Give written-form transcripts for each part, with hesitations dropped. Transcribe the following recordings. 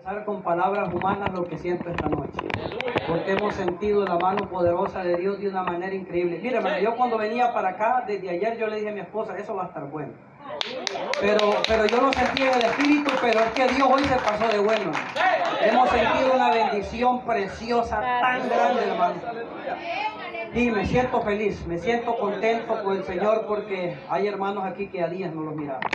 expresar con palabras humanas lo que siento esta noche, porque hemos sentido la mano poderosa de Dios de una manera increíble. Mira, hermano, yo cuando venía para acá, desde ayer yo le dije a mi esposa, eso va a estar bueno. Pero yo lo sentí en el espíritu, pero es que Dios hoy se pasó de bueno. Hemos sentido una bendición preciosa, tan grande, hermano. Y me siento feliz, me siento contento con el Señor, porque hay hermanos aquí que a días no los miramos.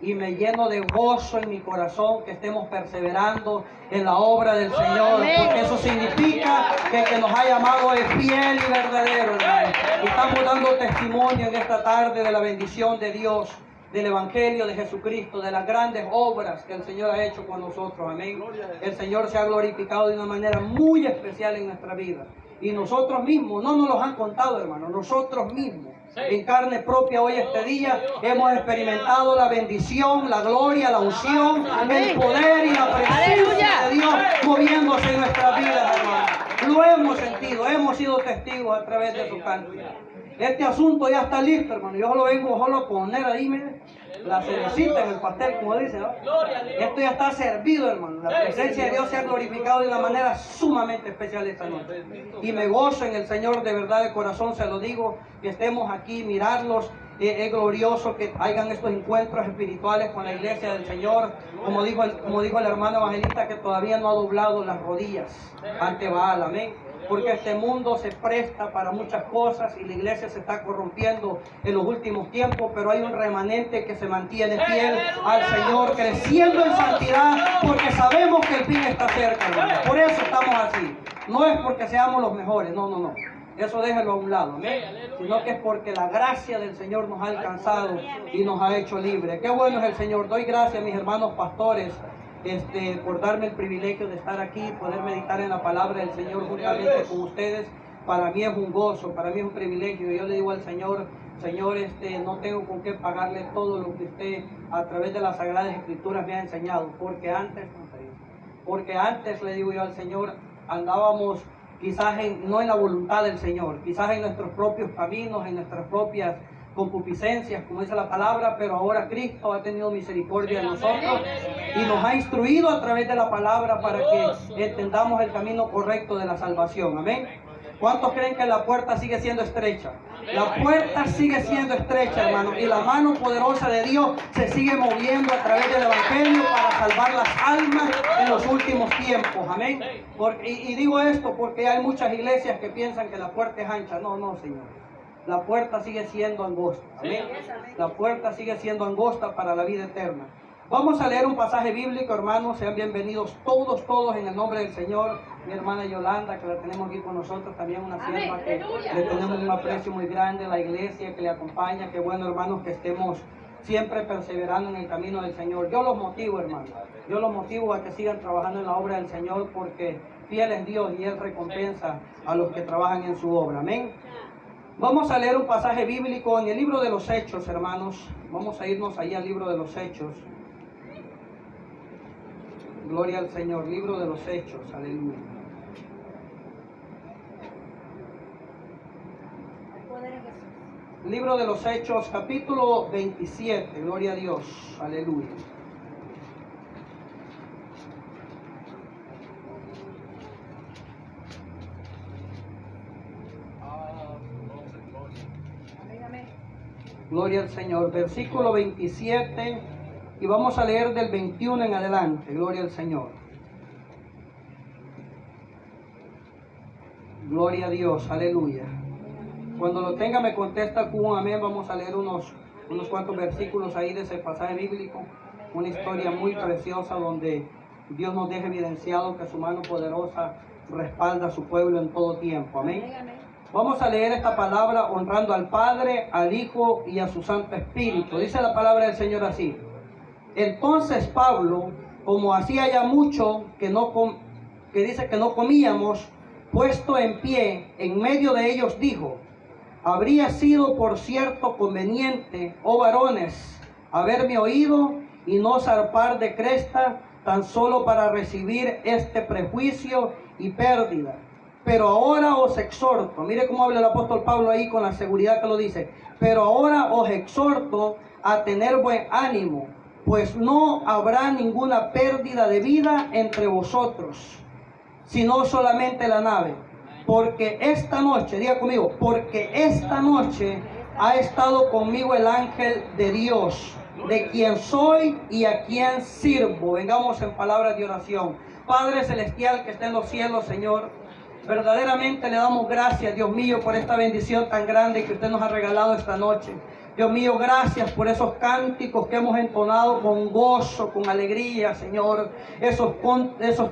Y me lleno de gozo en mi corazón que estemos perseverando en la obra del Señor, porque eso significa que el que nos ha llamado es fiel y verdadero, hermano. Y estamos dando testimonio en esta tarde de la bendición de Dios, del Evangelio de Jesucristo, de las grandes obras que el Señor ha hecho con nosotros, amén. El Señor se ha glorificado de una manera muy especial en nuestra vida. Y nosotros mismos, no nos los han contado, hermano, nosotros mismos, en carne propia hoy este día, hemos experimentado la bendición, la gloria, la unción, el poder y la presencia de Dios moviéndose en nuestras vidas, hermano. Lo hemos sentido, hemos sido testigos a través de su canto. Este asunto ya está listo, hermano. Yo lo vengo solo a poner ahí, mire, la cerecita en el pastel, como dice, ¿no? Esto ya está servido, hermano. La presencia de Dios se ha glorificado de una manera sumamente especial esta noche. Y me gozo en el Señor, de verdad, de corazón, se lo digo, que estemos aquí, mirarlos. Es glorioso que hagan estos encuentros espirituales con la iglesia del Señor. Como dijo el hermano evangelista, que todavía no ha doblado las rodillas ante Baal, amén. Porque este mundo se presta para muchas cosas y la iglesia se está corrompiendo en los últimos tiempos, pero hay un remanente que se mantiene fiel al Señor, creciendo en santidad, porque sabemos que el fin está cerca, hermano. Por eso estamos así. No es porque seamos los mejores, no. Eso déjelo a un lado, ¿no? Sino que es porque la gracia del Señor nos ha alcanzado y nos ha hecho libres. Qué bueno es el Señor. Doy gracias a mis hermanos pastores por darme el privilegio de estar aquí, poder meditar en la palabra del Señor juntamente con ustedes. Para mí es un gozo, para mí es un privilegio. Yo le digo al Señor, Señor, no tengo con qué pagarle todo lo que usted a través de las Sagradas Escrituras me ha enseñado, porque antes le digo yo al Señor, andábamos quizás no en la voluntad del Señor, quizás en nuestros propios caminos, en nuestras propias concupiscencias, como dice la palabra, pero ahora Cristo ha tenido misericordia de nosotros y nos ha instruido a través de la palabra para que entendamos el camino correcto de la salvación, amén. ¿Cuántos creen que la puerta sigue siendo estrecha? La puerta sigue siendo estrecha, hermano, y la mano poderosa de Dios se sigue moviendo a través del Evangelio para salvar las almas en los últimos tiempos, amén. Y digo esto porque hay muchas iglesias que piensan que la puerta es ancha. No, Señor. La puerta sigue siendo angosta, amén. La puerta sigue siendo angosta para la vida eterna. Vamos a leer un pasaje bíblico, hermanos. Sean bienvenidos todos en el nombre del Señor. Mi hermana Yolanda, que la tenemos aquí con nosotros, también una sierva que le tenemos un aprecio muy grande, la iglesia que le acompaña. Qué bueno, hermanos, que estemos siempre perseverando en el camino del Señor. Yo los motivo, hermanos. Yo los motivo a que sigan trabajando en la obra del Señor, porque fiel es Dios y Él recompensa a los que trabajan en su obra. Amén. Vamos a leer un pasaje bíblico en el libro de los Hechos, hermanos. Vamos a irnos ahí al libro de los Hechos. Gloria al Señor, libro de los Hechos, aleluya. Libro de los Hechos, capítulo 27, gloria a Dios, aleluya. Gloria al Señor. Versículo 27 y vamos a leer del 21 en adelante. Gloria al Señor. Gloria a Dios. Aleluya. Cuando lo tenga me contesta con un amén. Vamos a leer unos cuantos versículos ahí de ese pasaje bíblico. Una historia muy preciosa donde Dios nos deja evidenciado que su mano poderosa respalda a su pueblo en todo tiempo. Amén. Vamos a leer esta palabra honrando al Padre, al Hijo y a su Santo Espíritu. Dice la palabra del Señor así. Entonces Pablo, como hacía ya mucho que dice que no comíamos, puesto en pie en medio de ellos dijo: habría sido por cierto conveniente, oh varones, haberme oído y no zarpar de Creta tan solo para recibir este prejuicio y pérdida. Pero ahora os exhorto, mire cómo habla el apóstol Pablo ahí con la seguridad que lo dice, pero ahora os exhorto a tener buen ánimo, pues no habrá ninguna pérdida de vida entre vosotros, sino solamente la nave. Porque esta noche, diga conmigo, porque esta noche ha estado conmigo el ángel de Dios, de quien soy y a quien sirvo. Vengamos en palabras de oración. Padre celestial que está en los cielos, Señor, verdaderamente le damos gracias, Dios mío, por esta bendición tan grande que usted nos ha regalado esta noche. Dios mío, gracias por esos cánticos que hemos entonado con gozo, con alegría, Señor. Esos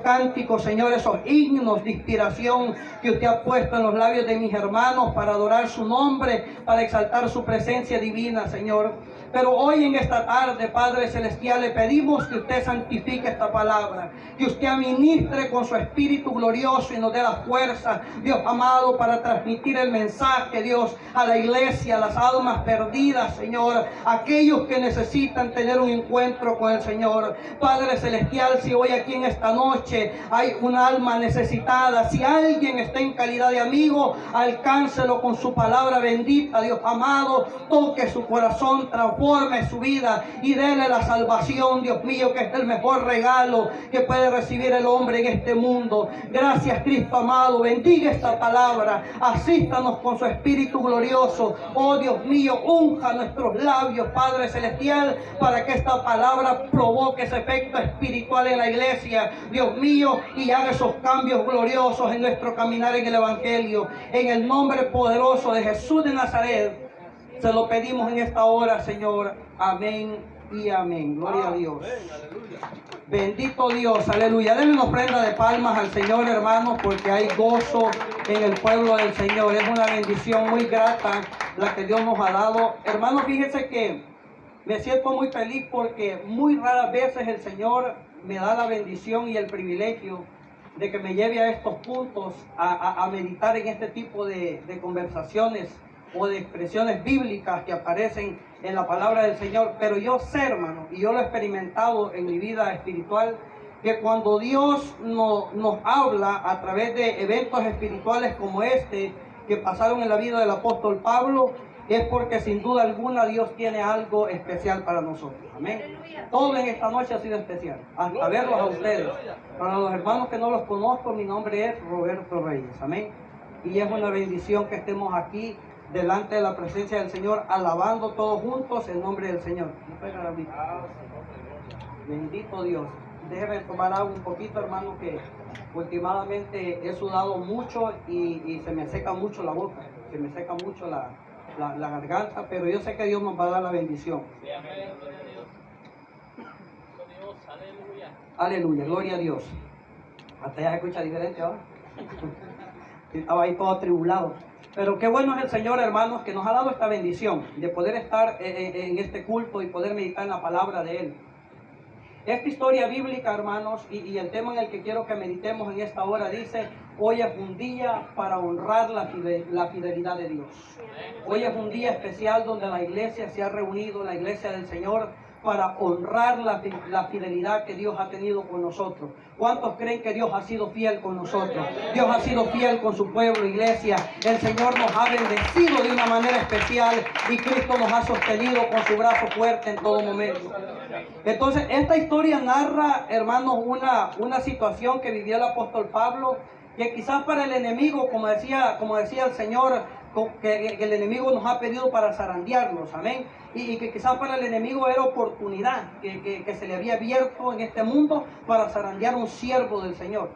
cánticos, Señor, esos himnos de inspiración que usted ha puesto en los labios de mis hermanos para adorar su nombre, para exaltar su presencia divina, Señor. Pero hoy en esta tarde, Padre Celestial, le pedimos que usted santifique esta palabra, que usted administre con su Espíritu glorioso y nos dé la fuerza, Dios amado, para transmitir el mensaje, Dios, a la iglesia, a las almas perdidas, Señor, aquellos que necesitan tener un encuentro con el Señor. Padre Celestial, si hoy aquí en esta noche hay un alma necesitada, si alguien está en calidad de amigo, alcáncelo con su palabra bendita, Dios amado, toque su corazón, transforme su vida y déle la salvación, Dios mío, que es el mejor regalo que puede recibir el hombre en este mundo. Gracias, Cristo amado, bendiga esta palabra, asístanos con su Espíritu glorioso. Oh Dios mío, unja nuestros labios, Padre Celestial, para que esta palabra provoque ese efecto espiritual en la iglesia, Dios mío, y haga esos cambios gloriosos en nuestro caminar en el Evangelio. En el nombre poderoso de Jesús de Nazaret se lo pedimos en esta hora, Señor. Amén y amén. Gloria a Dios. Bendito Dios, aleluya. Denle una ofrenda de palmas al Señor, hermanos, porque hay gozo en el pueblo del Señor. Es una bendición muy grata la que Dios nos ha dado. Hermanos, fíjense que me siento muy feliz porque muy raras veces el Señor me da la bendición y el privilegio de que me lleve a estos puntos a meditar en este tipo de conversaciones o de expresiones bíblicas que aparecen en la palabra del Señor. Pero yo sé, hermano, y yo lo he experimentado en mi vida espiritual, que cuando Dios nos habla a través de eventos espirituales como este, que pasaron en la vida del apóstol Pablo, es porque sin duda alguna Dios tiene algo especial para nosotros. Amén. Todo en esta noche ha sido especial, hasta verlos a ustedes. Para los hermanos que no los conozco, mi nombre es Roberto Reyes. Amén. Y es una bendición que estemos aquí delante de la presencia del Señor, alabando todos juntos el nombre del Señor. Bendito Dios. Déjeme tomar agua un poquito, hermano, que últimamente he sudado mucho y se me seca mucho la boca, se me seca mucho la garganta, pero yo sé que Dios nos va a dar la bendición. Aleluya, gloria a Dios. Hasta ya se escucha diferente ahora. Estaba ahí todo atribulado. Pero qué bueno es el Señor, hermanos, que nos ha dado esta bendición de poder estar en este culto y poder meditar en la palabra de Él. Esta historia bíblica, hermanos, y el tema en el que quiero que meditemos en esta hora dice: hoy es un día para honrar la fidelidad de Dios. Hoy es un día especial donde la iglesia se ha reunido, la iglesia del Señor, para honrar la fidelidad que Dios ha tenido con nosotros. ¿Cuántos creen que Dios ha sido fiel con nosotros? Dios ha sido fiel con su pueblo, iglesia. El Señor nos ha bendecido de una manera especial y Cristo nos ha sostenido con su brazo fuerte en todo momento. Entonces, esta historia narra, hermanos, una situación que vivió el apóstol Pablo, que quizás para el enemigo, como decía el Señor, que el enemigo nos ha pedido para zarandearnos, amén, y que quizás para el enemigo era oportunidad que se le había abierto en este mundo para zarandear un siervo del Señor.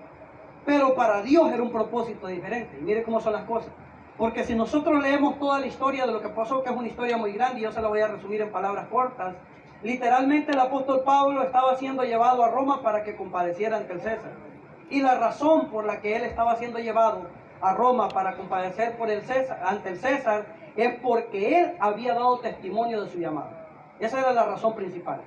Pero para Dios era un propósito diferente. Y mire cómo son las cosas. Porque si nosotros leemos toda la historia de lo que pasó, que es una historia muy grande, y yo se la voy a resumir en palabras cortas, literalmente el apóstol Pablo estaba siendo llevado a Roma para que compadeciera ante el César. Y la razón por la que él estaba siendo llevado a Roma para compadecer ante el César es porque él había dado testimonio de su llamado. Esa era la razón principal.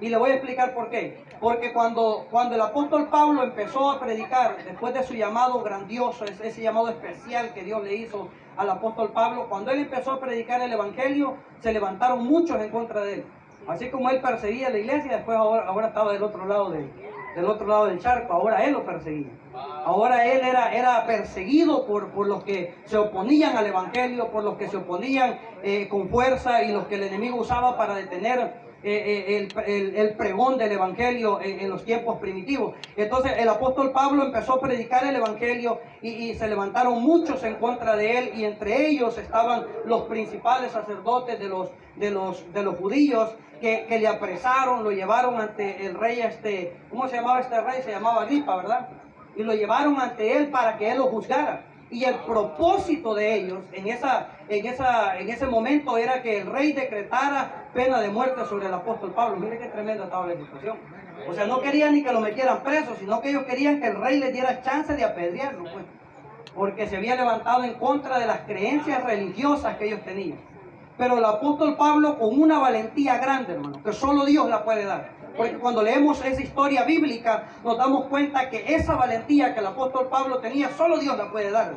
Y le voy a explicar por qué. Porque cuando el apóstol Pablo empezó a predicar, después de su llamado grandioso, ese llamado especial que Dios le hizo al apóstol Pablo, cuando él empezó a predicar el evangelio, se levantaron muchos en contra de él. Así como él perseguía a la iglesia, después ahora estaba del otro lado del charco, ahora él lo perseguía. Ahora él era perseguido por los que se oponían al evangelio, por los que se oponían con fuerza y los que el enemigo usaba para detener el pregón del evangelio en los tiempos primitivos. Entonces el apóstol Pablo empezó a predicar el evangelio y se levantaron muchos en contra de él, y entre ellos estaban los principales sacerdotes de los judíos que le apresaron, lo llevaron ante el rey, ¿cómo se llamaba este rey? Se llamaba Agripa, ¿verdad? Y lo llevaron ante él para que él lo juzgara. Y el propósito de ellos en ese momento era que el rey decretara pena de muerte sobre el apóstol Pablo. Mire qué tremenda estaba la situación. O sea, no querían ni que lo metieran preso, sino que ellos querían que el rey les diera chance de apedrearlo, pues, porque se había levantado en contra de las creencias religiosas que ellos tenían. Pero el apóstol Pablo, con una valentía grande, hermano, que solo Dios la puede dar. Porque cuando leemos esa historia bíblica, nos damos cuenta que esa valentía que el apóstol Pablo tenía, solo Dios la puede dar.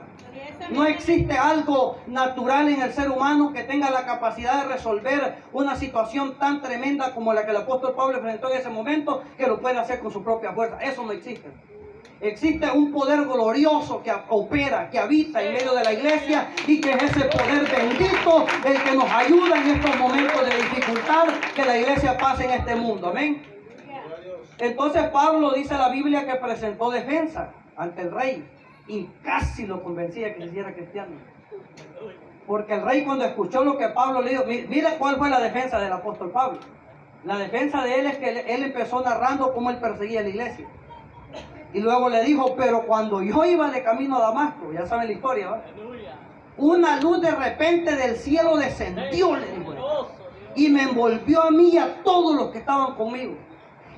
No existe algo natural en el ser humano que tenga la capacidad de resolver una situación tan tremenda como la que el apóstol Pablo enfrentó en ese momento, que lo puede hacer con su propia fuerza. Eso no existe. Existe un poder glorioso que opera, que habita en medio de la iglesia, y que es ese poder bendito el que nos ayuda en estos momentos de dificultad que la iglesia pasa en este mundo. Amén. Entonces Pablo, dice la Biblia, que presentó defensa ante el rey y casi lo convencía que se hiciera cristiano. Porque el rey, cuando escuchó lo que Pablo le dijo, mira cuál fue la defensa del apóstol Pablo. La defensa de él es que él empezó narrando cómo él perseguía a la iglesia. Y luego le dijo, pero cuando yo iba de camino a Damasco, ya saben la historia, ¿verdad? Una luz de repente del cielo descendió, le dijo, y me envolvió a mí y a todos los que estaban conmigo.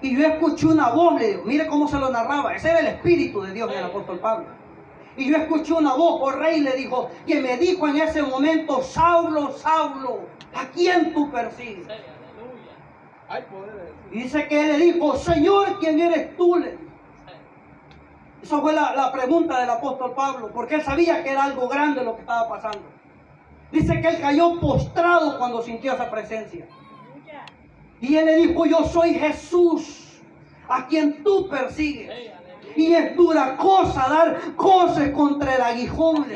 Y yo escuché una voz, le digo, mire cómo se lo narraba, ese era el Espíritu de Dios del apóstol Pablo. Y yo escuché una voz, oh rey, le dijo, que me dijo en ese momento, Saulo, Saulo, ¿a quién tú persigues? Y dice que él le dijo, Señor, ¿quién eres tú? Le dijo. Esa fue la pregunta del apóstol Pablo, porque él sabía que era algo grande lo que estaba pasando. Dice que él cayó postrado cuando sintió esa presencia. Y él le dijo, yo soy Jesús, a quien tú persigues. Y es dura cosa dar cosas contra el aguijón.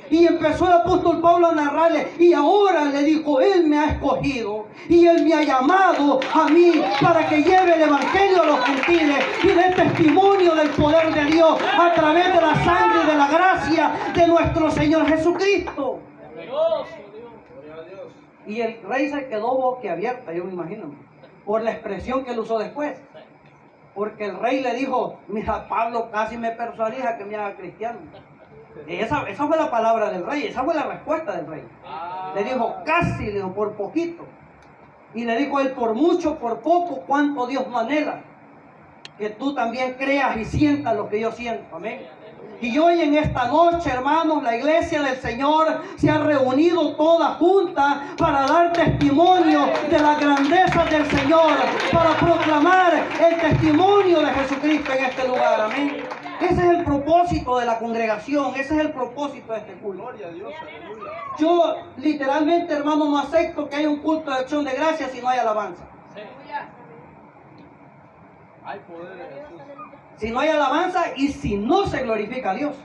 Y empezó el apóstol Pablo a narrarle, y ahora le dijo, él me ha escogido y él me ha llamado a mí para que lleve el evangelio a los gentiles y dé testimonio del poder de Dios a través de la sangre y de la gracia de nuestro Señor Jesucristo. Y el rey se quedó boquiabierta, yo me imagino, por la expresión que él usó después. Porque el rey le dijo, mira, Pablo casi me persuadía a que me haga cristiano. Esa fue la palabra del rey, esa fue la respuesta del rey. Le dijo, casi, le dijo, por poquito. Y le dijo él, por mucho, por poco, cuánto Dios me anhela que tú también creas y sientas lo que yo siento. Amén. Y hoy en esta noche, hermanos, la iglesia del Señor se ha reunido toda junta para dar testimonio de la grandeza del Señor, para proclamar el testimonio de Jesucristo en este lugar. Amén. Ese es el propósito de la congregación, ese es el propósito de este culto. Yo literalmente, hermano, no acepto que haya un culto de acción de gracias si no hay alabanza. Hay poder de Jesús. Si no hay alabanza y si no se glorifica a Dios.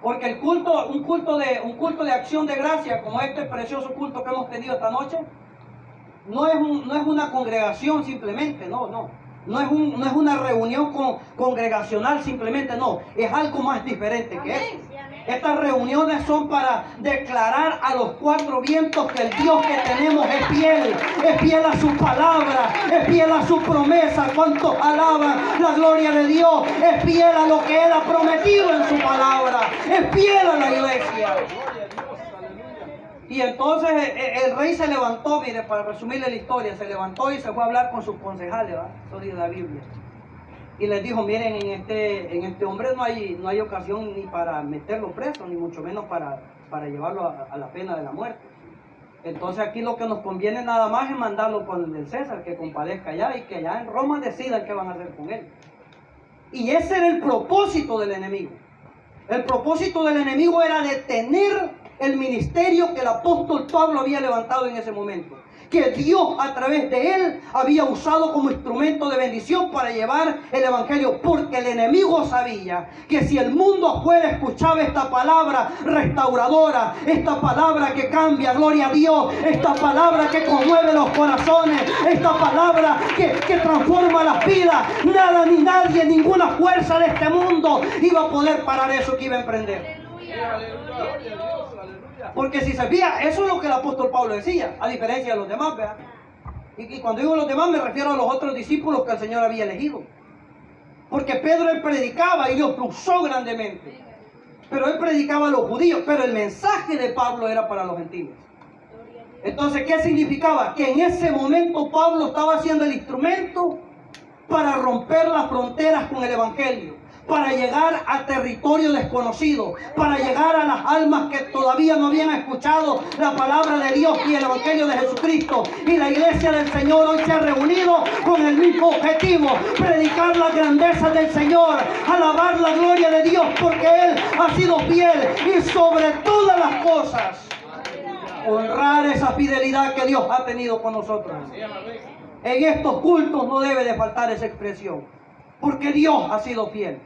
Porque el culto, un culto de acción de gracia, como este precioso culto que hemos tenido esta noche, no es una congregación simplemente, no es una reunión congregacional simplemente, no, es algo más diferente que eso. Estas reuniones son para declarar a los cuatro vientos que el Dios que tenemos es fiel a su palabra, es fiel a su promesa. ¿Cuántos alaban la gloria de Dios? Es fiel a lo que Él ha prometido en su palabra, es fiel a la iglesia. Y entonces el rey se levantó, mire, para resumirle la historia, se levantó y se fue a hablar con sus concejales, ¿verdad? Eso dice la Biblia. Y les dijo, miren, en este hombre no hay ocasión ni para meterlo preso, ni mucho menos para llevarlo a la pena de la muerte. Entonces aquí lo que nos conviene nada más es mandarlo con el César, que compadezca allá y que allá en Roma decidan qué van a hacer con él. Y ese era el propósito del enemigo. El propósito del enemigo era detener el ministerio que el apóstol Pablo había levantado en ese momento. que Dios a través de él había usado como instrumento de bendición para llevar el evangelio, porque el enemigo sabía que si el mundo afuera escuchaba esta palabra restauradora, esta palabra que cambia, gloria a Dios, esta palabra que conmueve los corazones, esta palabra que transforma las vidas, nada ni nadie, ninguna fuerza de este mundo iba a poder parar eso que iba a emprender. Porque si se fija, eso es lo que el apóstol Pablo decía, a diferencia de los demás, ¿verdad? Y cuando digo los demás me refiero a los otros discípulos que el Señor había elegido. Porque Pedro él predicaba y Dios lo usó grandemente. Pero él predicaba a los judíos, pero el mensaje de Pablo era para los gentiles. Entonces, ¿qué significaba? Que en ese momento Pablo estaba haciendo el instrumento para romper las fronteras con el evangelio, para llegar a territorio desconocido, para llegar a las almas que todavía no habían escuchado la palabra de Dios y el evangelio de Jesucristo. Y la iglesia del Señor hoy se ha reunido con el mismo objetivo: predicar la grandeza del Señor, alabar la gloria de Dios, porque Él ha sido fiel, y sobre todas las cosas honrar esa fidelidad que Dios ha tenido con nosotros. En estos cultos no debe de faltar esa expresión, porque Dios ha sido fiel.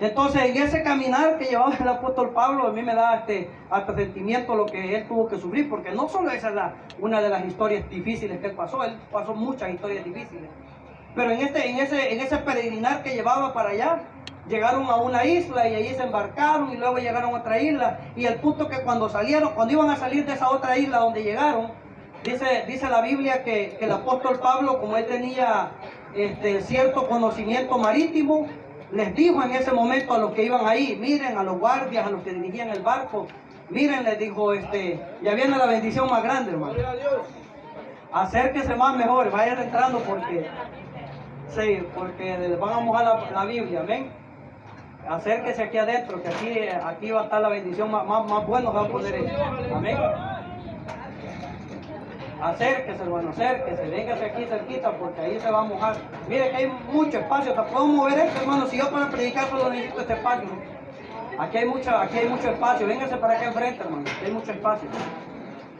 Entonces, en ese caminar que llevaba el apóstol Pablo, a mí me da hasta sentimiento lo que él tuvo que sufrir, porque no solo esa es una de las historias difíciles que él pasó muchas historias difíciles. Pero en ese peregrinar que llevaba para allá, llegaron a una isla y allí se embarcaron y luego llegaron a otra isla. Y el punto que cuando iban a salir de esa otra isla donde llegaron, dice la Biblia que el apóstol Pablo, como él tenía cierto conocimiento marítimo, les dijo en ese momento a los que iban ahí, miren, a los guardias, a los que dirigían el barco, miren, les dijo, ya viene la bendición más grande, hermano. Acérquese más mejor, vayan entrando porque les van a mojar la Biblia, amén. Acérquese aquí adentro, que aquí va a estar la bendición más buena, va a poner eso, amén. Acérquese, hermano, acérquese, véngase aquí cerquita porque ahí se va a mojar. Mire que hay mucho espacio, hasta puedo mover esto, hermano. Si yo para predicar solo necesito este espacio. Aquí hay mucho espacio, véngase para acá enfrente, hermano, aquí hay mucho espacio.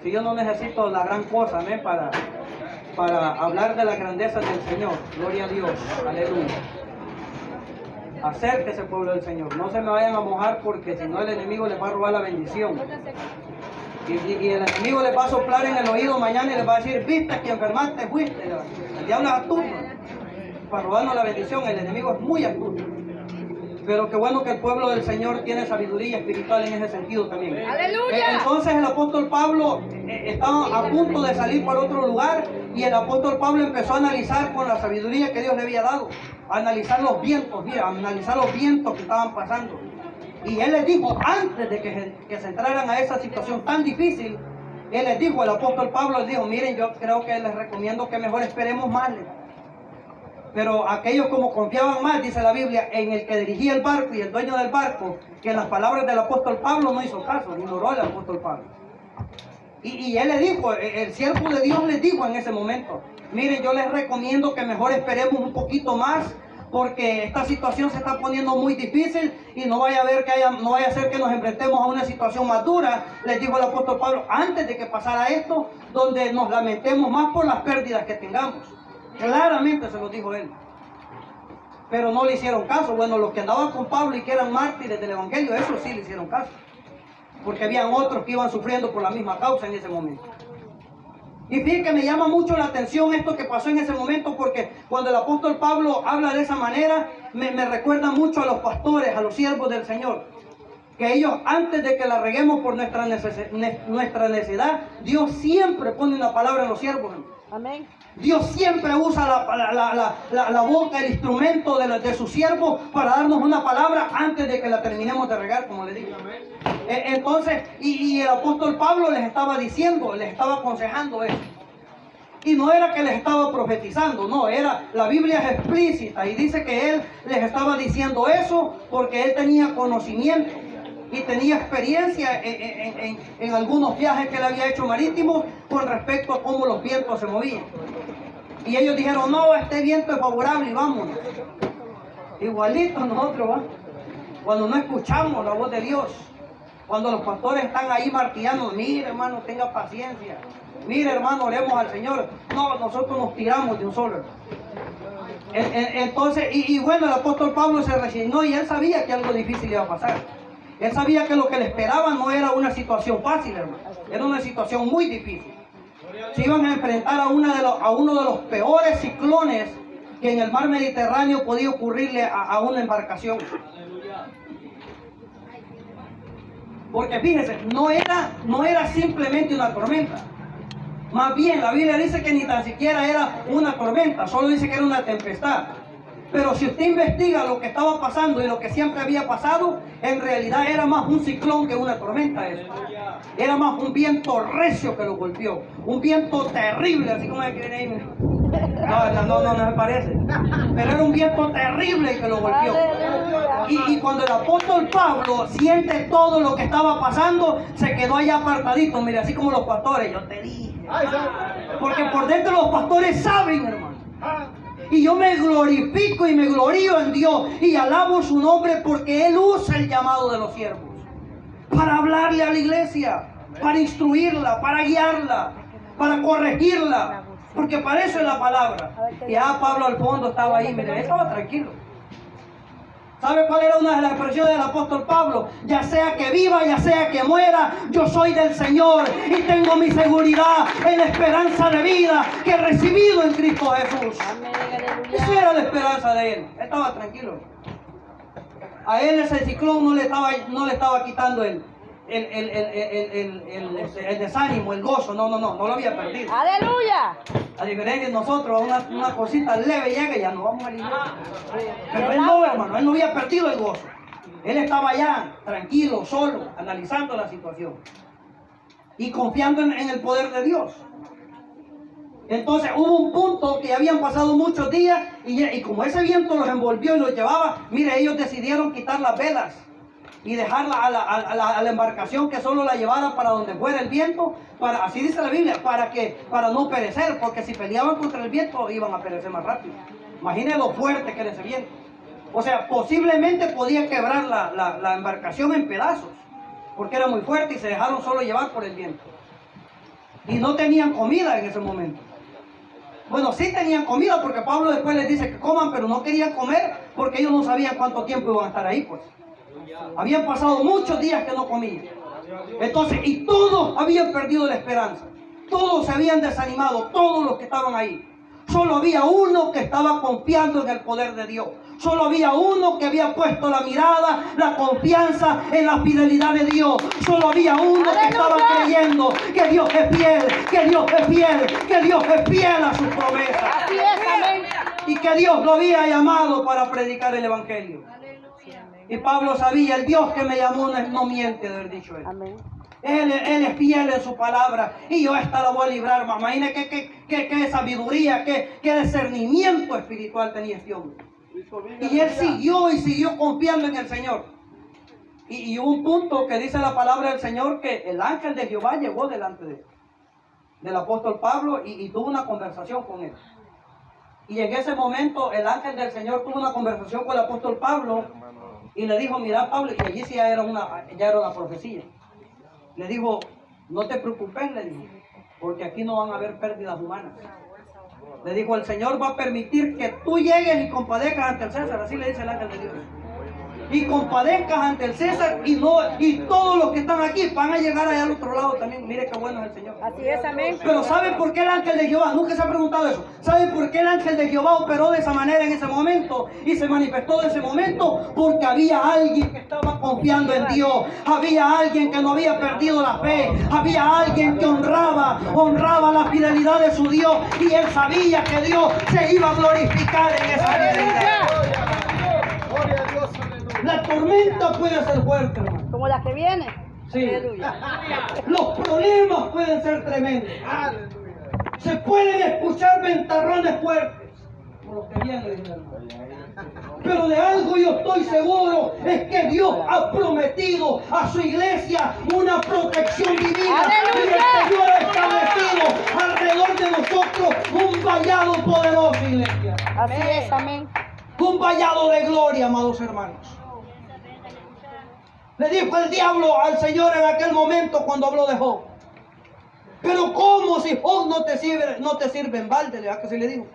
Si yo no necesito la gran cosa, amén, para hablar de la grandeza del Señor. Gloria a Dios, aleluya. Acérquese, pueblo del Señor, no se me vayan a mojar porque si no el enemigo les va a robar la bendición. Y el enemigo les va a soplar en el oído mañana y les va a decir, viste que enfermaste, fuiste. El diablo es astuto para robarnos la bendición. El enemigo es muy astuto. Pero qué bueno que el pueblo del Señor tiene sabiduría espiritual en ese sentido también. ¡Aleluya! Entonces el apóstol Pablo estaba a punto de salir para otro lugar, y el apóstol Pablo empezó a analizar con la sabiduría que Dios le había dado, a analizar los vientos, a analizar los vientos que estaban pasando. Y él les dijo, antes de que se entraran a esa situación tan difícil, él les dijo, el apóstol Pablo les dijo, miren, yo creo que les recomiendo que mejor esperemos más. Pero aquellos como confiaban más, dice la Biblia, en el que dirigía el barco y el dueño del barco, que en las palabras del apóstol Pablo no hizo caso, ignoró al apóstol Pablo. Y él le dijo, el siervo de Dios les dijo en ese momento, miren, yo les recomiendo que mejor esperemos un poquito más, porque esta situación se está poniendo muy difícil y no vaya a ser que nos enfrentemos a una situación más dura, les dijo el apóstol Pablo, antes de que pasara esto, donde nos lamentemos más por las pérdidas que tengamos. Claramente se lo dijo él. Pero no le hicieron caso. Bueno, los que andaban con Pablo y que eran mártires del evangelio, eso sí le hicieron caso, porque habían otros que iban sufriendo por la misma causa en ese momento. Y fíjense que me llama mucho la atención esto que pasó en ese momento, porque cuando el apóstol Pablo habla de esa manera, me recuerda mucho a los pastores, a los siervos del Señor, que ellos, antes de que la reguemos por nuestra necedad, Dios siempre pone una palabra en los siervos. Amén. Dios siempre usa la boca, el instrumento de su siervo para darnos una palabra antes de que la terminemos de regar, como le digo. Entonces, y el apóstol Pablo les estaba diciendo, les estaba aconsejando eso. Y no era que les estaba profetizando, no, la Biblia es explícita y dice que él les estaba diciendo eso porque él tenía conocimiento y tenía experiencia en algunos viajes que él había hecho marítimos con respecto a cómo los vientos se movían. Y ellos dijeron, no, este viento es favorable y vámonos. Igualito nosotros, ¿va? Cuando no escuchamos la voz de Dios, Cuando los pastores están ahí martillando, mire hermano, tenga paciencia. Mire hermano, oremos al Señor. No, nosotros nos tiramos de un solo. Entonces, bueno, el apóstol Pablo se resignó y él sabía que algo difícil iba a pasar. Él sabía que lo que le esperaba no era una situación fácil, hermano. Era una situación muy difícil. Se iban a enfrentar a uno de los peores ciclones que en el mar Mediterráneo podía ocurrirle a una embarcación. Porque fíjense, no era simplemente una tormenta. Más bien, la Biblia dice que ni tan siquiera era una tormenta, solo dice que era una tempestad. Pero si usted investiga lo que estaba pasando y lo que siempre había pasado, en realidad era más un ciclón que una tormenta eso. Era más un viento recio que lo golpeó. Un viento terrible, así como el que viene ahí. No me parece. Pero era un viento terrible que lo golpeó. Y cuando el apóstol Pablo siente todo lo que estaba pasando, se quedó allá apartadito, mire, así como los pastores, yo te dije. Porque por dentro los pastores saben, hermano. Y yo me glorifico y me glorío en Dios y alabo su nombre porque Él usa el llamado de los siervos para hablarle a la iglesia, para instruirla, para guiarla, para corregirla, porque para eso es la palabra. Y Pablo al fondo estaba ahí, mire, estaba tranquilo. ¿Sabe cuál era una de las expresiones del apóstol Pablo? Ya sea que viva, ya sea que muera, yo soy del Señor y tengo mi seguridad en la esperanza de vida que he recibido en Cristo Jesús. Esa era la esperanza de él. Él estaba tranquilo. A él ese ciclón no le estaba quitando el desánimo, el gozo. No lo había perdido. ¡Aleluya! A diferencia de nosotros, una cosita leve llega y ya no vamos a la iglesia. Pero él no, hermano, él no había perdido el gozo. Él estaba allá, tranquilo, solo, analizando la situación. Y confiando en el poder de Dios. Entonces hubo un punto que habían pasado muchos días y como ese viento los envolvió y los llevaba, mire, ellos decidieron quitar las velas y dejarla a la embarcación que solo la llevara para donde fuera el viento, así dice la Biblia, para no perecer, porque si peleaban contra el viento iban a perecer más rápido. Imaginen lo fuerte que era ese viento. O sea, posiblemente podía quebrar la embarcación en pedazos, porque era muy fuerte y se dejaron solo llevar por el viento. Y no tenían comida en ese momento. Bueno, sí tenían comida, porque Pablo después les dice que coman, pero no querían comer porque ellos no sabían cuánto tiempo iban a estar ahí, pues. Habían pasado muchos días que no comían. Entonces, y todos habían perdido la esperanza. Todos se habían desanimado, todos los que estaban ahí. Solo había uno que estaba confiando en el poder de Dios. Solo había uno que había puesto la mirada, la confianza en la fidelidad de Dios. Solo había uno que estaba creyendo que Dios es fiel, que Dios es fiel, que Dios es fiel a sus promesas. Así es, amén. Y que Dios lo había llamado para predicar el Evangelio. Y Pablo sabía, el Dios que me llamó no miente, de haber dicho él. Amén. Él es fiel en su palabra y yo esta la voy a librar. Imagínate qué sabiduría, qué discernimiento espiritual tenía este hombre. Y él siguió confiando en el Señor. Y hubo un punto que dice la palabra del Señor que el ángel de Jehová llegó delante del apóstol Pablo y tuvo una conversación con él. Y en ese momento el ángel del Señor tuvo una conversación con el apóstol Pablo y le dijo, mira Pablo, y allí sí ya era una profecía. Le dijo, no te preocupes, le dijo, porque aquí no van a haber pérdidas humanas. Le dijo, el Señor va a permitir que tú llegues y compadezcas ante el César, así le dice el ángel de Dios. Y compadezcas ante el César y todos los que están aquí van a llegar allá al otro lado también. Mire qué bueno es el Señor. Así es, amén. Pero ¿saben por qué el ángel de Jehová? Nunca se ha preguntado eso. ¿Saben por qué el ángel de Jehová operó de esa manera en ese momento y se manifestó de ese momento? Porque había alguien que estaba confiando en Dios. Había alguien que no había perdido la fe. Había alguien que honraba la fidelidad de su Dios. Y él sabía que Dios se iba a glorificar en esa fidelidad. La tormenta puede ser fuerte, hermano. Como la que viene. Sí. Aleluya. Los problemas pueden ser tremendos. Se pueden escuchar ventarrones fuertes. Como los que vienen, hermano. Pero de algo yo estoy seguro, es que Dios ha prometido a su iglesia una protección divina. ¡Aleluya! Y el Señor ha establecido alrededor de nosotros un vallado poderoso, iglesia. Así es, amén. Un vallado de gloria, amados hermanos. Le dijo el diablo al Señor en aquel momento cuando habló de Job. Pero ¿cómo si Job no te sirve en balde? ¿Verdad que sí le dijo?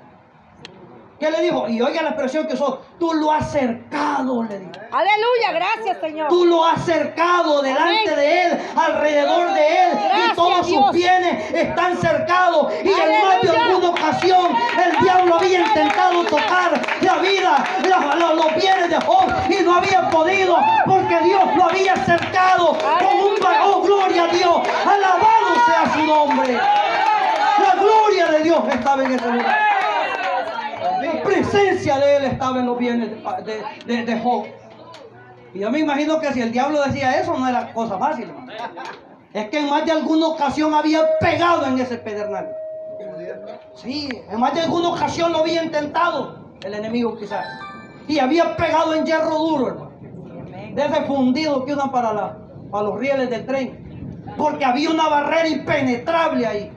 ¿Qué le dijo? Y oiga la expresión que usó. Tú lo has cercado, le dijo. Aleluya, gracias, Señor. Tú lo has cercado delante Amén. de Él, alrededor de Él. Gracias, Y todos sus Dios. bienes están cercados. Y en más de Aleluya. alguna ocasión el diablo había intentado tocar la vida, los bienes de Job. Y no había podido porque Dios lo había cercado con un oh, gloria a Dios. Alabado sea su nombre. La gloria de Dios estaba en ese lugar. La presencia de Él estaba en los bienes de Job. Y yo me imagino que si el diablo decía eso no era cosa fácil, hermano. Es que en más de alguna ocasión había pegado en ese pedernal. Sí, en más de alguna ocasión lo había intentado el enemigo quizás. Y había pegado en hierro duro, hermano. De ese fundido que usan para los rieles del tren. Porque había una barrera impenetrable ahí.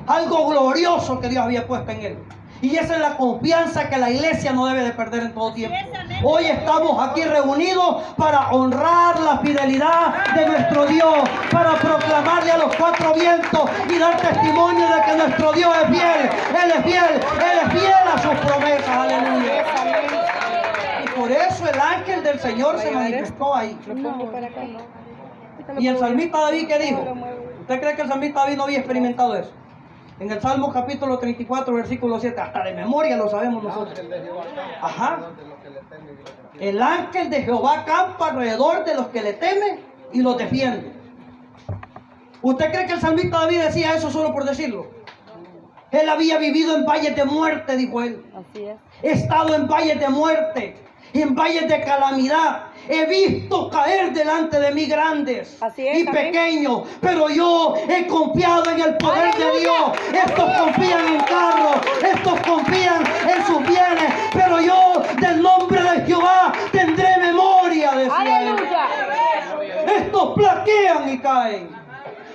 Algo glorioso que Dios había puesto en él. Y esa es la confianza que la iglesia no debe de perder en todo tiempo. Hoy estamos aquí reunidos para honrar la fidelidad de nuestro Dios, para proclamarle a los cuatro vientos y dar testimonio de que nuestro Dios es fiel. Él es fiel, Él es fiel a sus promesas. Aleluya. Y por eso el ángel del Señor se manifestó ahí. Y el salmista David, ¿qué dijo? ¿Usted cree que el salmista David no había experimentado eso? En el Salmo capítulo 34, versículo 7, hasta de memoria lo sabemos nosotros. Ajá. El ángel de Jehová acampa alrededor de los que le temen y los defiende. ¿Usted cree que el salmista David decía eso solo por decirlo? Él había vivido en valles de muerte, dijo él. Así es. He estado en valles de muerte, en valles de calamidad. He visto caer delante de mí grandes y pequeños, pero yo he confiado en el poder de Dios. Estos confían en carros, estos confían en sus bienes, pero yo del nombre de Jehová tendré memoria, decía él. Estos plaquean y caen,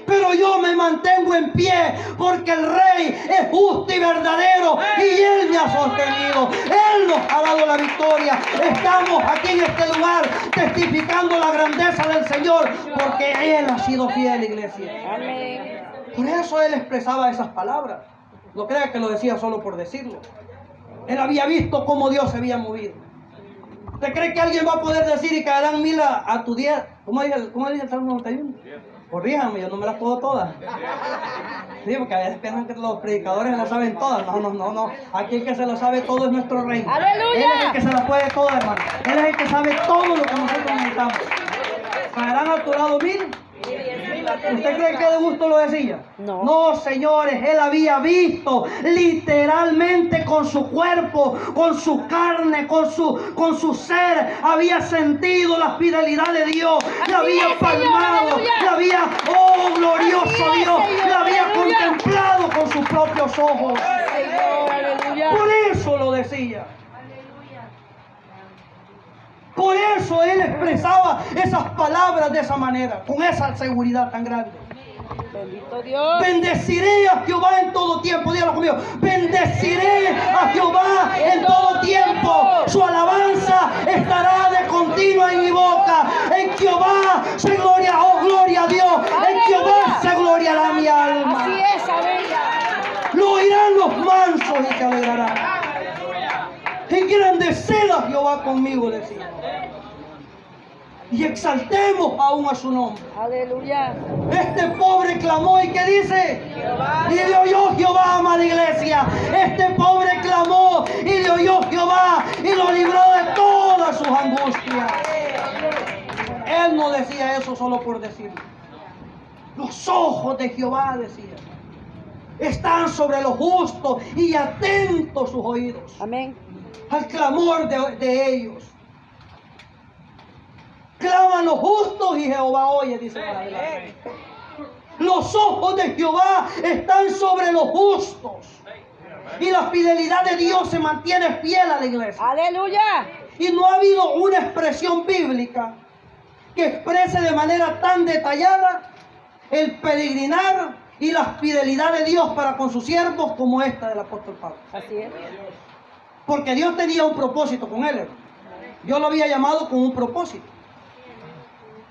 pero yo me mantengo en pie porque el Rey es justo y verdadero y Él me ha sostenido. Él nos ha dado la victoria. Estamos aquí en este lugar testificando la grandeza del Señor porque Él ha sido fiel, iglesia. Amén. Por eso Él expresaba esas palabras. No crea que lo decía solo por decirlo. Él había visto cómo Dios se había movido. ¿Usted cree que alguien va a poder decir y caerán 1000 a tu 10? ¿Cómo dice el Salmo 91? Corríjame, yo no me las puedo todas. Sí, porque a veces piensan que los predicadores las saben todas. No. Aquí el que se lo sabe todo es nuestro Rey. ¡Aleluya! Él es el que se las puede todas, hermano. Él es el que sabe todo lo que nosotros necesitamos. ¿Caerán a tu lado 1000? ¿Usted cree que de gusto lo decía? No. No, señores, él había visto literalmente con su cuerpo, con su carne, con su ser, había sentido la fidelidad de Dios, la había palmado, la había, oh glorioso Dios, la había contemplado con sus propios ojos. Por eso lo decía. Por eso él expresaba esas palabras de esa manera, con esa seguridad tan grande. Bendito Dios. Bendeciré a Jehová en todo tiempo. Dígalo conmigo. Bendeciré a Jehová en todo tiempo. Su alabanza estará de continua en mi boca. En Jehová se gloria, oh gloria a Dios. En Jehová se gloriará mi alma. Así es, amén. Lo oirán los mansos y se alegrarán. Engrandecer a Jehová conmigo, decía. Y exaltemos aún a su nombre. Aleluya. Este pobre clamó y ¿qué dice? Y le oyó Jehová, amada iglesia. Este pobre clamó y le oyó Jehová y lo libró de todas sus angustias. Él no decía eso solo por decirlo. Los ojos de Jehová, decía, están sobre los justos y atentos sus oídos. Amén. Al clamor de ellos. Claman los justos y Jehová oye, dice la Biblia. Los ojos de Jehová están sobre los justos. Y la fidelidad de Dios se mantiene fiel a la iglesia. Aleluya. Y no ha habido una expresión bíblica que exprese de manera tan detallada el peregrinar y la fidelidad de Dios para con sus siervos como esta del apóstol Pablo. Así es. Porque Dios tenía un propósito con él. Dios lo había llamado con un propósito.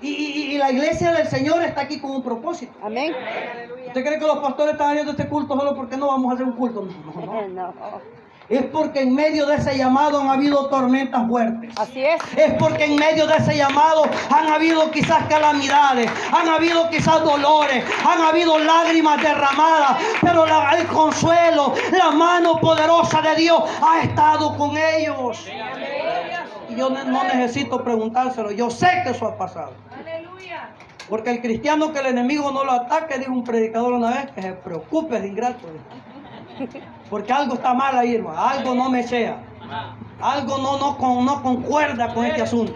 Y la iglesia del Señor está aquí con un propósito. Amén. ¿Usted cree que los pastores están haciendo este culto solo porque no vamos a hacer un culto? No, no. No. Es porque en medio de ese llamado han habido tormentas fuertes. Así es. Es porque en medio de ese llamado han habido quizás calamidades, han habido quizás dolores, han habido lágrimas derramadas, pero el consuelo, la mano poderosa de Dios ha estado con ellos. Y yo no necesito preguntárselo, yo sé que eso ha pasado. Porque el cristiano que el enemigo no lo ataque, dijo un predicador una vez, que se preocupe el ingrato. Porque algo está mal ahí, hermano. Algo no me sea. Algo no concuerda con este asunto.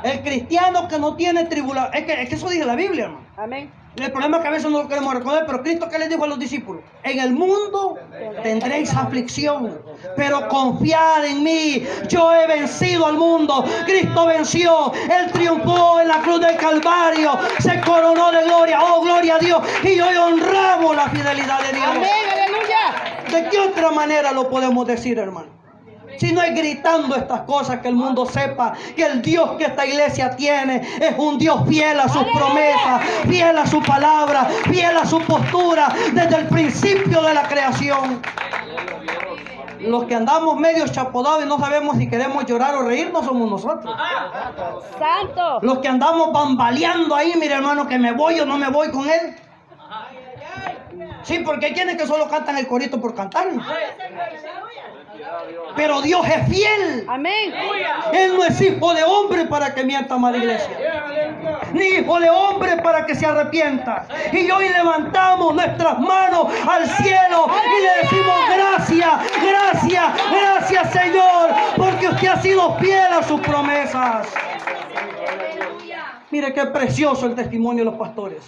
El cristiano que no tiene tribulación. Es que eso dice la Biblia, hermano. Amén. El problema es que a veces no lo queremos reconocer, pero Cristo, ¿qué les dijo a los discípulos? En el mundo tendréis aflicción, pero confiad en mí. Yo he vencido al mundo. Cristo venció. Él triunfó en la cruz del Calvario. Se coronó de gloria. Oh, gloria a Dios. Y hoy honramos la fidelidad de Dios. Amén. Aleluya. ¿De qué otra manera lo podemos decir, hermano? Si no es gritando estas cosas, que el mundo sepa que el Dios que esta iglesia tiene es un Dios fiel a sus promesas, fiel a su palabra, fiel a su postura desde el principio de la creación. Los que andamos medio chapodados y no sabemos si queremos llorar o reírnos somos nosotros. Santo. Los que andamos bambaleando ahí, mire hermano, que me voy o no me voy con él. Sí, porque hay quienes que solo cantan el corito por cantar. Pero Dios es fiel. Amén. Él no es hijo de hombre para que mienta, amada iglesia, ni hijo de hombre para que se arrepienta. Y hoy levantamos nuestras manos al cielo y le decimos gracias, gracias, gracias Señor, porque usted ha sido fiel a sus promesas. Mire qué precioso el testimonio de los pastores.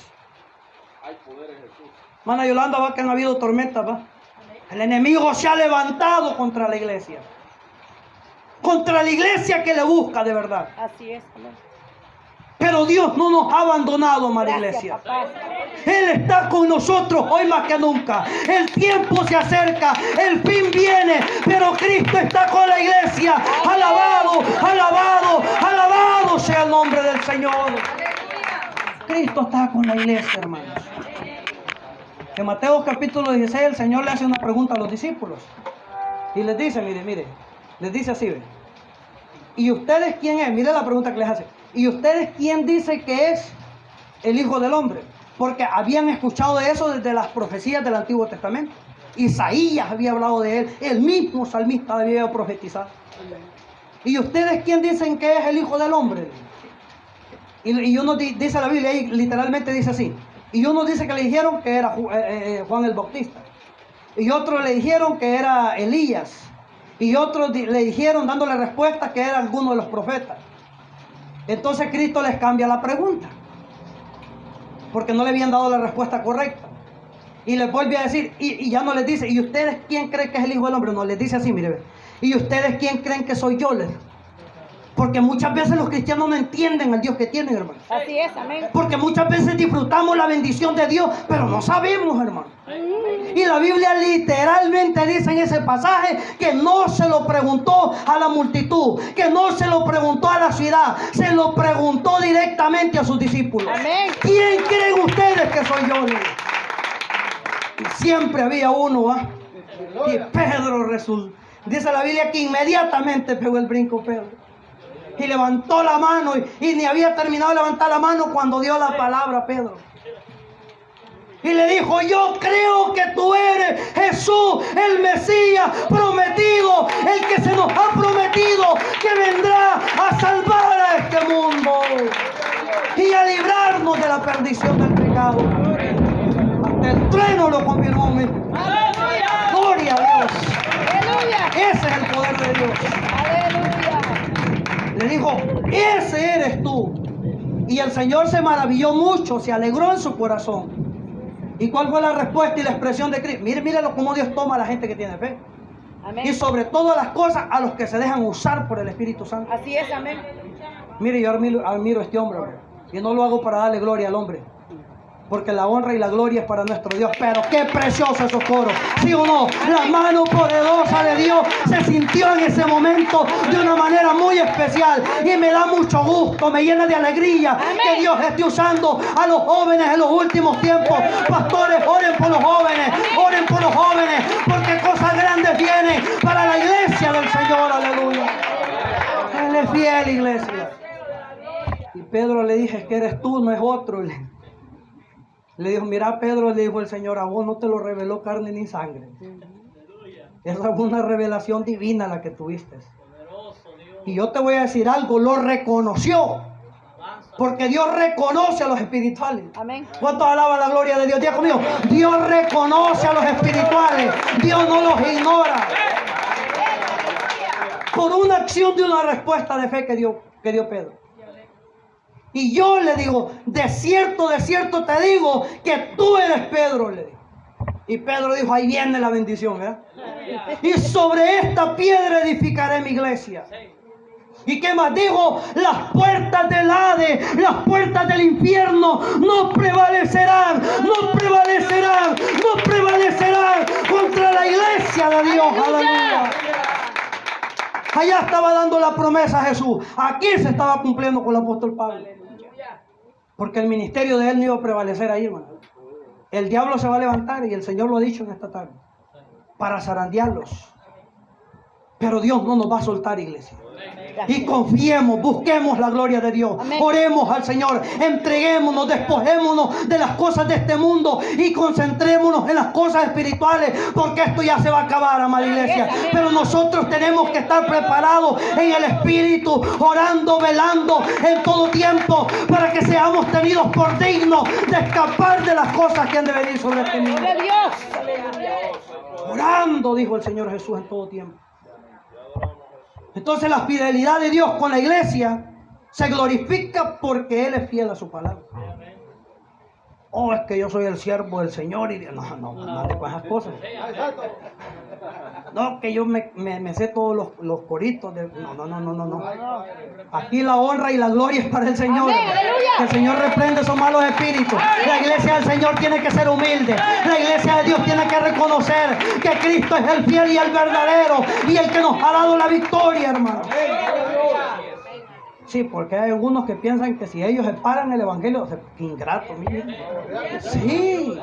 Hermana Yolanda, va que han habido tormentas, va. El enemigo se ha levantado contra la iglesia. Contra la iglesia que le busca de verdad. Así es. Amén. Pero Dios no nos ha abandonado, amada Gracias, iglesia. papá. Él está con nosotros hoy más que nunca. El tiempo se acerca, el fin viene, pero Cristo está con la iglesia. Alabado, alabado, alabado sea el nombre del Señor. Cristo está con la iglesia, hermanos. En Mateo capítulo 16 el Señor le hace una pregunta a los discípulos. Y les dice, mire, les dice así, ¿ve? ¿Y ustedes quién es? Mire la pregunta que les hace. ¿Y ustedes quién dice que es el Hijo del Hombre? Porque habían escuchado de eso desde las profecías del Antiguo Testamento. Isaías había hablado de él. El mismo salmista había profetizado. ¿Y ustedes quién dicen que es el Hijo del Hombre? Y uno dice la Biblia ahí, literalmente dice así. Y uno dice que le dijeron que era Juan el Bautista. Y otros le dijeron que era Elías. Y otros le dijeron, dándole respuesta, que era alguno de los profetas. Entonces Cristo les cambia la pregunta, porque no le habían dado la respuesta correcta. Y les vuelve a decir, y ya no les dice, ¿y ustedes quién creen que es el Hijo del Hombre? No, les dice así, mire. ¿Y ustedes quién creen que soy yo? Porque muchas veces los cristianos no entienden al Dios que tienen, hermano. Así es, amén. Porque muchas veces disfrutamos la bendición de Dios, pero no sabemos, hermano. Y la Biblia literalmente dice en ese pasaje que no se lo preguntó a la multitud, que no se lo preguntó a la ciudad, se lo preguntó directamente a sus discípulos. Amén. ¿Quién creen ustedes que soy yo? Y siempre había uno, ¿ah? Y Pedro resultó. Dice la Biblia que inmediatamente pegó el brinco Pedro. Y levantó la mano y ni había terminado de levantar la mano cuando dio la palabra a Pedro. Y le dijo, yo creo que tú eres Jesús, el Mesías prometido, el que se nos ha prometido que vendrá a salvar a este mundo y a librarnos de la perdición del pecado. Hasta el trueno lo confirmó. Gloria a Dios. Aleluya. Ese es el poder de Dios. Aleluya. Le dijo, ese eres tú. Y el Señor se maravilló mucho, se alegró en su corazón. ¿Y cuál fue la respuesta y la expresión de Cristo? Mírelo cómo Dios toma a la gente que tiene fe. Amén. Y sobre todas las cosas a los que se dejan usar por el Espíritu Santo. Así es, amén. Mire, yo admiro a este hombre, hombre. Y no lo hago para darle gloria al hombre. Porque la honra y la gloria es para nuestro Dios. Pero qué precioso esos coros. ¿Sí o no? La mano poderosa de Dios se sintió en ese momento de una manera muy especial. Y me da mucho gusto, me llena de alegría que Dios esté usando a los jóvenes en los últimos tiempos. Pastores, oren por los jóvenes. Oren por los jóvenes. Porque cosas grandes vienen para la iglesia del Señor. Aleluya. Él es fiel, iglesia. Y Pedro le dije, es que eres tú, no es otro. Le dijo, mira Pedro, le dijo el Señor, a vos no te lo reveló carne ni sangre. Esa fue una revelación divina la que tuviste. Y yo te voy a decir algo, lo reconoció. Porque Dios reconoce a los espirituales. Amén. ¿Cuántos alaban la gloria de Dios? Diga conmigo, Dios reconoce a los espirituales. Dios no los ignora. Por una acción de una respuesta de fe que dio Pedro. Y yo le digo, de cierto te digo que tú eres Pedro, le digo. Y Pedro dijo, ahí viene la bendición, ¿verdad? Y sobre esta piedra edificaré mi iglesia. ¿Y qué más dijo? Las puertas del Hades, las puertas del infierno no prevalecerán contra la iglesia de Dios. Aleluya. Allá estaba dando la promesa a Jesús. Aquí se estaba cumpliendo con el apóstol Pablo. Porque el ministerio de él no iba a prevalecer ahí, hermano. El diablo se va a levantar y el Señor lo ha dicho en esta tarde. Para zarandearlos. Pero Dios no nos va a soltar, iglesia. Y confiemos, busquemos la gloria de Dios. Amén. Oremos al Señor, entreguémonos, despojémonos de las cosas de este mundo y concentrémonos en las cosas espirituales, porque esto ya se va a acabar, amada iglesia. Pero nosotros tenemos que estar preparados en el espíritu, orando, velando en todo tiempo, para que seamos tenidos por dignos de escapar de las cosas que han de venir sobre este mundo. Gloria a Dios. Orando, dijo el Señor Jesús, en todo tiempo. Entonces la fidelidad de Dios con la iglesia se glorifica porque Él es fiel a su palabra. Oh, es que yo soy el siervo del Señor y no con esas cosas. No, que yo me sé todos los coritos. No. Aquí la honra y la gloria es para el Señor. Amén, aleluya. Que el Señor reprende esos malos espíritus. La iglesia del Señor tiene que ser humilde. La iglesia de Dios tiene que reconocer que Cristo es el fiel y el verdadero y el que nos ha dado la victoria, hermano. Sí, porque hay algunos que piensan que si ellos separan el evangelio, qué ingrato, miren. Sí,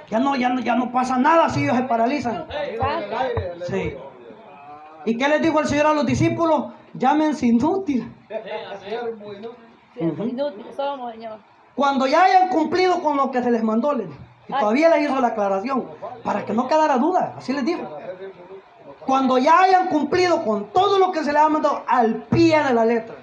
ya no pasa nada si ellos se paralizan. Sí. ¿Y qué les dijo el Señor a los discípulos? Llámense inútiles. Inútiles somos, Señor. Cuando ya hayan cumplido con lo que se les mandó, les dijo. Y todavía les hizo la aclaración, para que no quedara duda, así les dijo. Cuando ya hayan cumplido con todo lo que se les ha mandado al pie de la letra.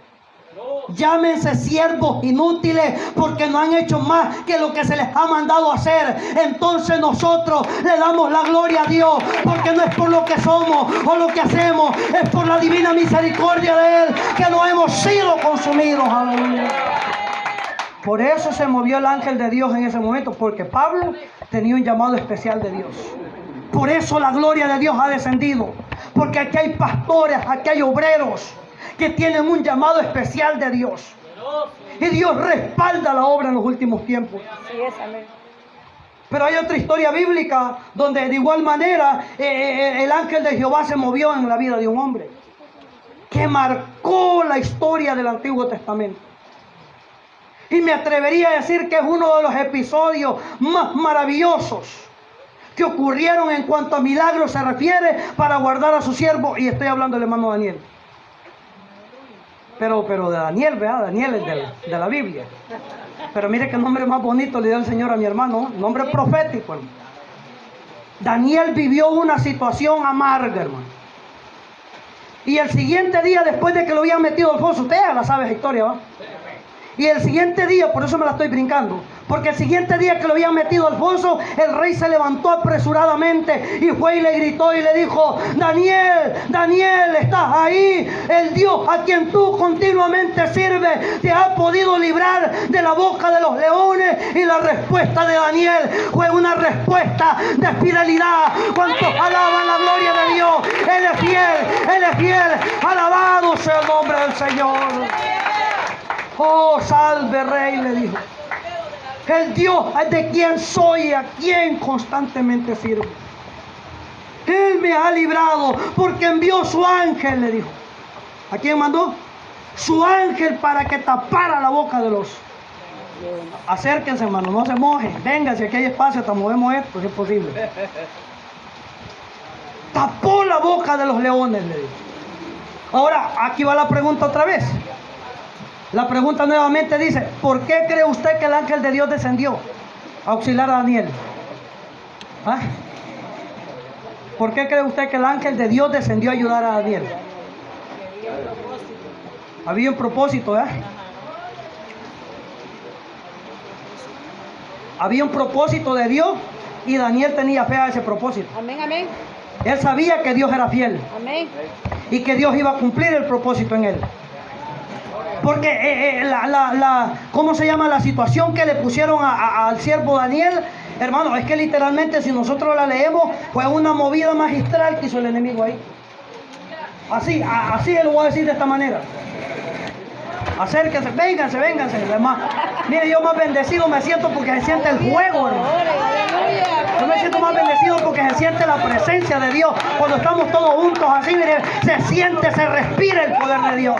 Llámense siervos inútiles porque no han hecho más que lo que se les ha mandado hacer. Entonces nosotros le damos la gloria a Dios, porque no es por lo que somos o lo que hacemos, es por la divina misericordia de Él que no hemos sido consumidos. Aleluya. Por eso se movió el ángel de Dios en ese momento, porque Pablo tenía un llamado especial de Dios. Por eso la gloria de Dios ha descendido, porque aquí hay pastores, aquí hay obreros que tienen un llamado especial de Dios. Y Dios respalda la obra en los últimos tiempos. Así es, amén. Pero hay otra historia bíblica donde de igual manera el ángel de Jehová se movió en la vida de un hombre que marcó la historia del Antiguo Testamento. Y me atrevería a decir que es uno de los episodios más maravillosos que ocurrieron en cuanto a milagros se refiere para guardar a su siervo. Y estoy hablando del hermano Daniel. Pero de Daniel, ¿verdad? Daniel es de la Biblia. Pero mire qué nombre más bonito le dio el Señor a mi hermano. Nombre profético, hermano. Daniel vivió una situación amarga, hermano. Y el siguiente día, después de que lo habían metido al foso, usted ya la sabe esa historia, ¿va? Y el siguiente día, por eso me la estoy brincando, porque el siguiente día que lo habían metido al foso, el rey se levantó apresuradamente y fue y le gritó y le dijo: Daniel, Daniel, ¿estás ahí? El Dios a quien tú continuamente sirves te ha podido librar de la boca de los leones. Y la respuesta de Daniel fue una respuesta de fidelidad. ¿Cuántos alaban la gloria de Dios? Él es fiel, Él es fiel. Alabado sea el nombre del Señor. Oh, salve Rey, le dijo. el Dios de quien soy y a quien constantemente sirvo. Él me ha librado porque envió su ángel, le dijo. ¿A quién mandó? Su ángel para que tapara la boca de los. Acérquense, hermano, no se mojen. Venga, si aquí hay espacio, hasta movemos esto, si es posible. Tapó la boca de los leones, le dijo. Ahora, aquí va la pregunta otra vez. La pregunta nuevamente dice: ¿por qué cree usted que el ángel de Dios descendió a auxiliar a Daniel? ¿Ah? ¿Por qué cree usted que el ángel de Dios descendió a ayudar a Daniel? Había un propósito, ¿eh? Había un propósito de Dios y Daniel tenía fe a ese propósito. Amén, amén. Él sabía que Dios era fiel Amén. y que Dios iba a cumplir el propósito en él. Porque ¿cómo se llama? La situación que le pusieron al siervo Daniel, hermano, es que literalmente si nosotros la leemos, fue una movida magistral que hizo el enemigo ahí. Así lo voy a decir de esta manera. Acérquense, vénganse. Además, mire, yo más bendecido me siento porque se siente el fuego, hermano. Yo me siento más bendecido porque se siente la presencia de Dios. Cuando estamos todos juntos así, mire, se siente, se respira el poder de Dios.